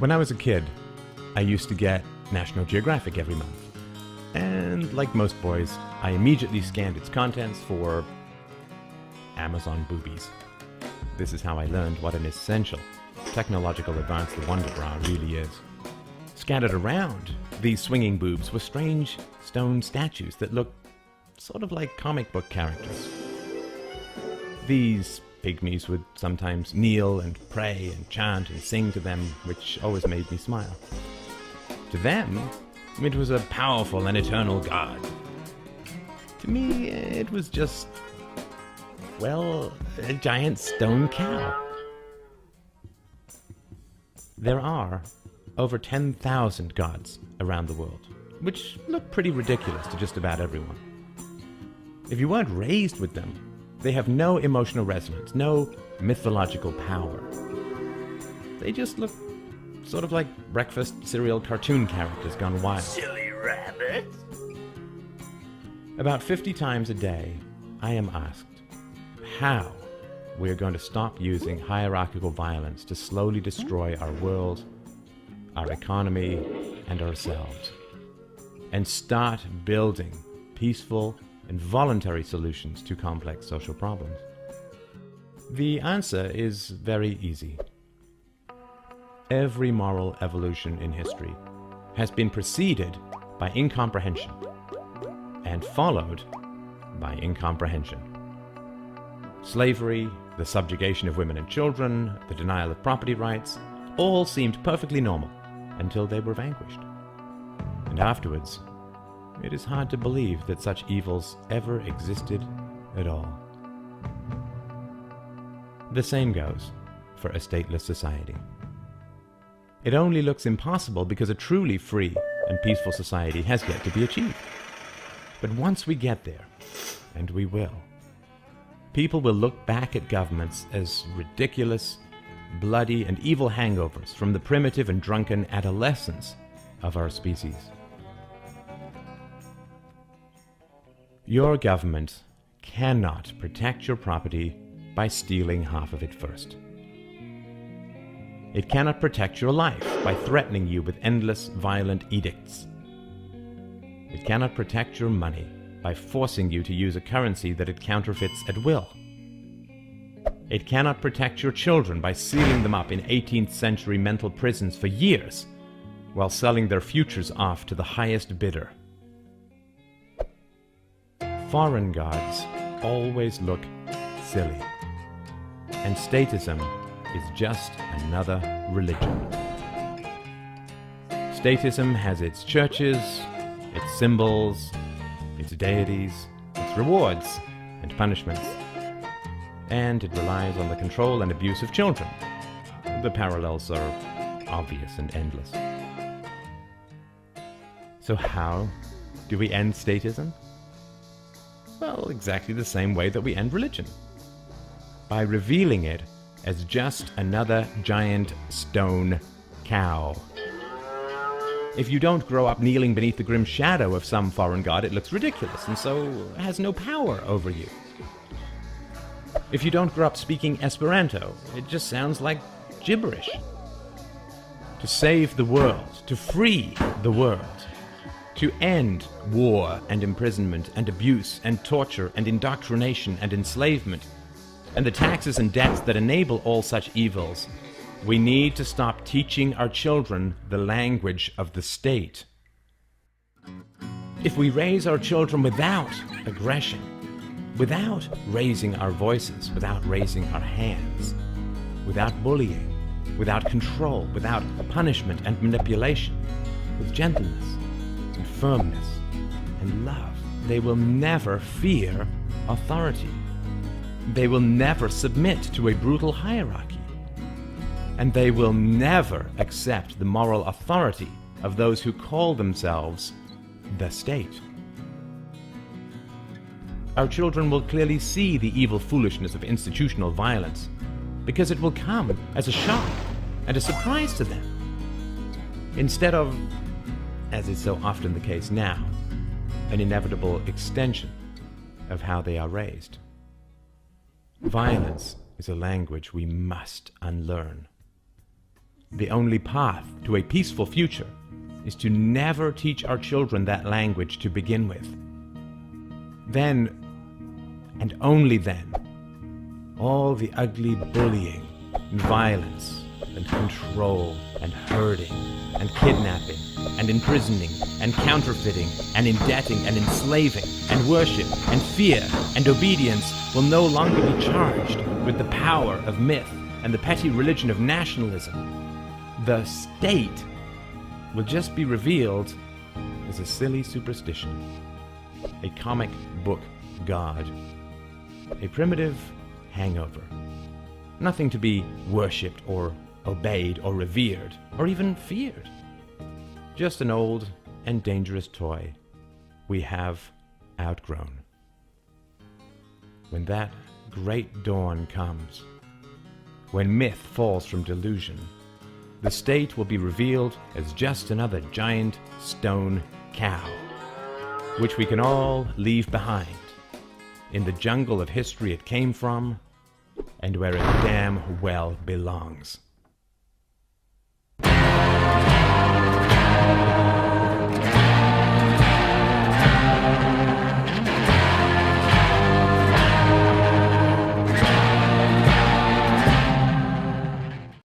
When I was a kid, I used to get National Geographic every month. And like most boys, I immediately scanned its contents for Amazon boobies. This is how I learned what an essential technological advance the Wonderbra really is. Scattered around these swinging boobs were strange stone statues that looked sort of like comic book characters. These pygmies would sometimes kneel and pray and chant and sing to them, which always made me smile. To them, it was a powerful and eternal god. To me, it was just, well, a giant stone cow. There are over 10,000 gods around the world, which look pretty ridiculous to just about everyone. If you weren't raised with them, they have no emotional resonance, no mythological power. They just look sort of like breakfast cereal cartoon characters gone wild. Silly rabbit. About 50 times a day, I am asked how we are going to stop using hierarchical violence to slowly destroy our world, our economy, and ourselves, and start building peaceful and voluntary solutions to complex social problems. The answer is very easy. Every moral evolution in history has been preceded by incomprehension and followed by incomprehension. Slavery, the subjugation of women and children, the denial of property rights, all seemed perfectly normal until they were vanquished. And afterwards, it is hard to believe that such evils ever existed at all. The same goes for a stateless society. It only looks impossible because a truly free and peaceful society has yet to be achieved. But once we get there, and we will, people will look back at governments as ridiculous, bloody, and evil hangovers from the primitive and drunken adolescence of our species. Your government cannot protect your property by stealing half of it first. It cannot protect your life by threatening you with endless violent edicts. It cannot protect your money by forcing you to use a currency that it counterfeits at will. It cannot protect your children by sealing them up in 18th century mental prisons for years while selling their futures off to the highest bidder. Foreign gods always look silly, and statism is just another religion. Statism has its churches, its symbols, its deities, its rewards and punishments, and it relies on the control and abuse of children. The parallels are obvious and endless. So how do we end statism? Well, exactly the same way that we end religion. By revealing it as just another giant stone cow. If you don't grow up kneeling beneath the grim shadow of some foreign god, it looks ridiculous and so has no power over you. If you don't grow up speaking Esperanto, it just sounds like gibberish. To save the world, to free the world, to end war and imprisonment and abuse and torture and indoctrination and enslavement, and the taxes and debts that enable all such evils, we need to stop teaching our children the language of the state. If we raise our children without aggression, without raising our voices, without raising our hands, without bullying, without control, without punishment and manipulation, with gentleness and firmness and love, they will never fear authority. They will never submit to a brutal hierarchy. And they will never accept the moral authority of those who call themselves the state. Our children will clearly see the evil foolishness of institutional violence because it will come as a shock and a surprise to them, instead of, as is so often the case now, an inevitable extension of how they are raised. Violence is a language we must unlearn. the only path to a peaceful future is to never teach our children that language to begin with. Then, and only then, all the ugly bullying and violence and control and herding and kidnapping and imprisoning and counterfeiting and indebting and enslaving and worship and fear and obedience will no longer be charged with the power of myth and the petty religion of nationalism. The state will just be revealed as a silly superstition, a comic book god, a primitive hangover, nothing to be worshipped or obeyed or revered or even feared, just an old and dangerous toy we have outgrown. When that great dawn comes, when myth falls from delusion, the state will be revealed as just another giant stone cow, which we can all leave behind in the jungle of history it came from and where it damn well belongs.